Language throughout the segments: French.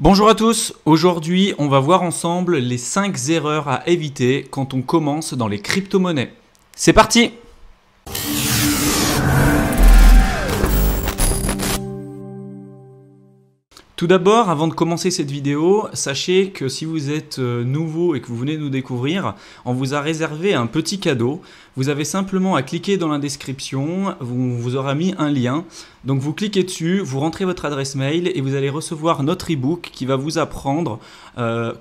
Bonjour à tous, aujourd'hui on va voir ensemble les 5 erreurs à éviter quand on commence dans les crypto-monnaies. C'est parti! Tout d'abord, avant de commencer cette vidéo, sachez que si vous êtes nouveau et que vous venez de nous découvrir, on vous a réservé un petit cadeau. Vous avez simplement à cliquer dans la description, on vous aura mis un lien. Donc vous cliquez dessus, vous rentrez votre adresse mail et vous allez recevoir notre e-book qui va vous apprendre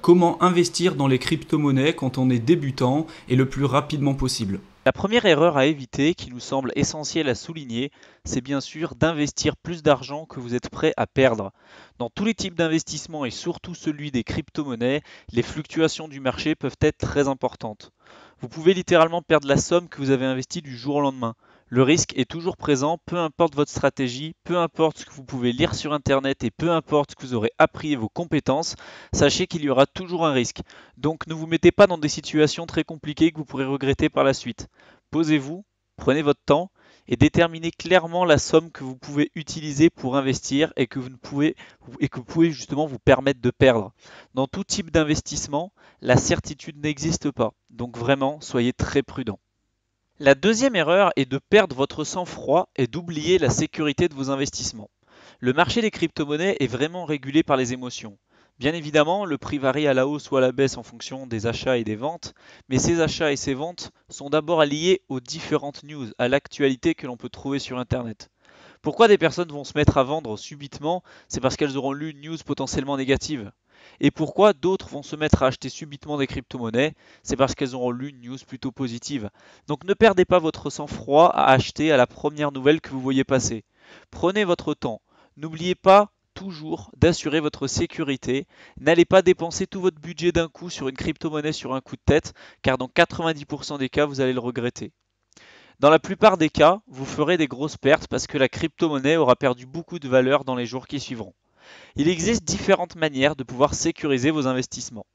comment investir dans les crypto-monnaies quand on est débutant et le plus rapidement possible. La première erreur à éviter, qui nous semble essentielle à souligner, c'est bien sûr d'investir plus d'argent que vous êtes prêt à perdre. Dans tous les types d'investissements et surtout celui des crypto-monnaies, les fluctuations du marché peuvent être très importantes. Vous pouvez littéralement perdre la somme que vous avez investie du jour au lendemain. Le risque est toujours présent, peu importe votre stratégie, peu importe ce que vous pouvez lire sur Internet et peu importe ce que vous aurez appris et vos compétences, sachez qu'il y aura toujours un risque. Donc ne vous mettez pas dans des situations très compliquées que vous pourrez regretter par la suite. Posez-vous, prenez votre temps et déterminez clairement la somme que vous pouvez utiliser pour investir et que vous pouvez justement vous permettre de perdre. Dans tout type d'investissement, la certitude n'existe pas. Donc vraiment, soyez très prudent. La deuxième erreur est de perdre votre sang-froid et d'oublier la sécurité de vos investissements. Le marché des crypto-monnaies est vraiment régulé par les émotions. Bien évidemment, le prix varie à la hausse ou à la baisse en fonction des achats et des ventes, mais ces achats et ces ventes sont d'abord liés aux différentes news, à l'actualité que l'on peut trouver sur Internet. Pourquoi des personnes vont se mettre à vendre subitement? C'est parce qu'elles auront lu une news potentiellement négative. Et pourquoi d'autres vont se mettre à acheter subitement des crypto-monnaies? C'est parce qu'elles auront lu une news plutôt positive. Donc ne perdez pas votre sang-froid à acheter à la première nouvelle que vous voyez passer. Prenez votre temps. N'oubliez pas toujours d'assurer votre sécurité. N'allez pas dépenser tout votre budget d'un coup sur une crypto-monnaie sur un coup de tête, car dans 90% des cas, vous allez le regretter. Dans la plupart des cas, vous ferez des grosses pertes parce que la crypto-monnaie aura perdu beaucoup de valeur dans les jours qui suivront. Il existe différentes manières de pouvoir sécuriser vos investissements.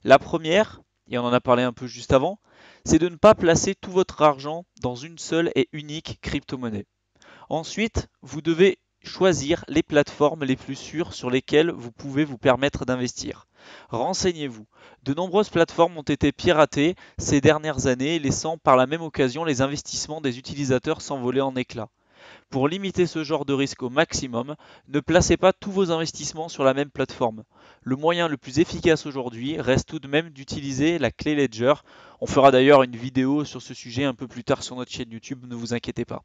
La première, et on en a parlé un peu juste avant, c'est de ne pas placer tout votre argent dans une seule et unique crypto-monnaie. Ensuite, vous devez choisir les plateformes les plus sûres sur lesquelles vous pouvez vous permettre d'investir. Renseignez-vous. De nombreuses plateformes ont été piratées ces dernières années, laissant par la même occasion les investissements des utilisateurs s'envoler en éclats. Pour limiter ce genre de risque au maximum, ne placez pas tous vos investissements sur la même plateforme. Le moyen le plus efficace aujourd'hui reste tout de même d'utiliser la clé Ledger. On fera d'ailleurs une vidéo sur ce sujet un peu plus tard sur notre chaîne YouTube, ne vous inquiétez pas.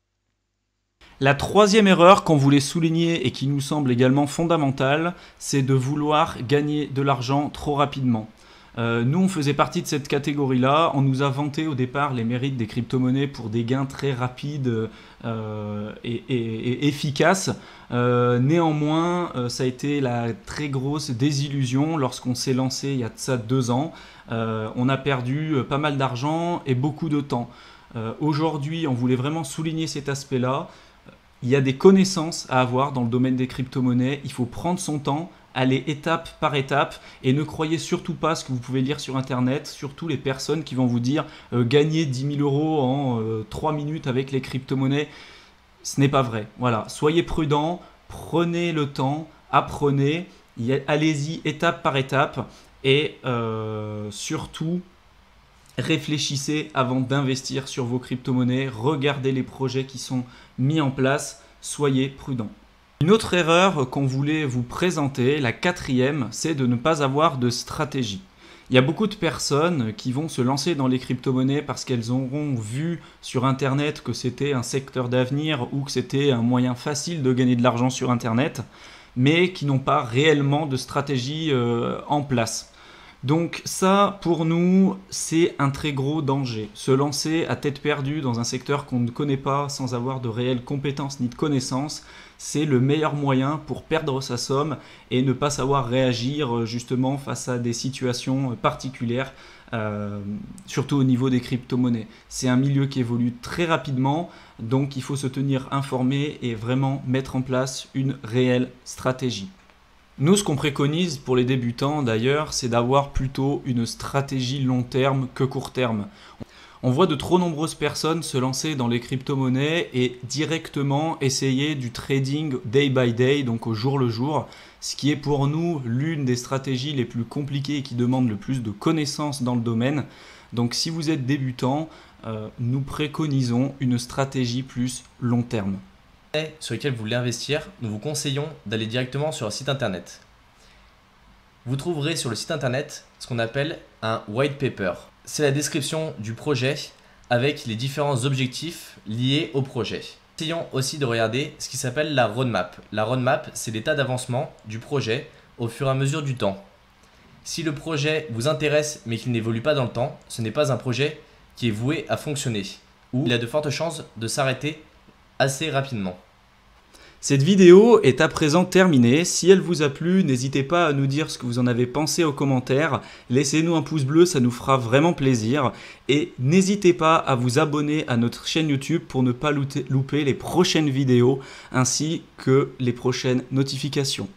La troisième erreur qu'on voulait souligner et qui nous semble également fondamentale, c'est de vouloir gagner de l'argent trop rapidement. Nous, on faisait partie de cette catégorie-là. On nous a vanté au départ les mérites des crypto-monnaies pour des gains très rapides et efficaces. Néanmoins, ça a été la très grosse désillusion lorsqu'on s'est lancé il y a de ça 2 ans. On a perdu pas mal d'argent et beaucoup de temps. Aujourd'hui, on voulait vraiment souligner cet aspect-là. Il y a des connaissances à avoir dans le domaine des crypto-monnaies. Il faut prendre son temps, aller étape par étape et ne croyez surtout pas ce que vous pouvez lire sur Internet, surtout les personnes qui vont vous dire gagner 10 000 euros en 3 minutes avec les crypto-monnaies. Ce n'est pas vrai. Voilà, soyez prudents, prenez le temps, apprenez, allez-y étape par étape et surtout réfléchissez avant d'investir sur vos crypto-monnaies, regardez les projets qui sont mis en place, soyez prudents. Une autre erreur qu'on voulait vous présenter, la quatrième, c'est de ne pas avoir de stratégie. Il y a beaucoup de personnes qui vont se lancer dans les crypto-monnaies parce qu'elles auront vu sur Internet que c'était un secteur d'avenir ou que c'était un moyen facile de gagner de l'argent sur Internet, mais qui n'ont pas réellement de stratégie en place. Donc ça, pour nous, c'est un très gros danger. Se lancer à tête perdue dans un secteur qu'on ne connaît pas sans avoir de réelles compétences ni de connaissances, c'est le meilleur moyen pour perdre sa somme et ne pas savoir réagir justement face à des situations particulières, surtout au niveau des crypto-monnaies. C'est un milieu qui évolue très rapidement, donc il faut se tenir informé et vraiment mettre en place une réelle stratégie. Nous, ce qu'on préconise pour les débutants d'ailleurs, c'est d'avoir plutôt une stratégie long terme que court terme. On voit de trop nombreuses personnes se lancer dans les crypto-monnaies et directement essayer du trading day by day, donc au jour le jour, ce qui est pour nous l'une des stratégies les plus compliquées et qui demande le plus de connaissances dans le domaine. Donc si vous êtes débutant, nous préconisons une stratégie plus long terme. Sur lesquels vous voulez investir, nous vous conseillons d'aller directement sur le site internet. Vous trouverez sur le site internet ce qu'on appelle un white paper. C'est la description du projet avec les différents objectifs liés au projet. Essayons aussi de regarder ce qui s'appelle la roadmap. La roadmap, c'est l'état d'avancement du projet au fur et à mesure du temps. Si le projet vous intéresse mais qu'il n'évolue pas dans le temps, ce n'est pas un projet qui est voué à fonctionner ou il a de fortes chances de s'arrêter assez rapidement. Cette vidéo est à présent terminée. Si elle vous a plu, n'hésitez pas à nous dire ce que vous en avez pensé aux commentaires. Laissez-nous un pouce bleu, ça nous fera vraiment plaisir. Et n'hésitez pas à vous abonner à notre chaîne YouTube pour ne pas louper les prochaines vidéos ainsi que les prochaines notifications.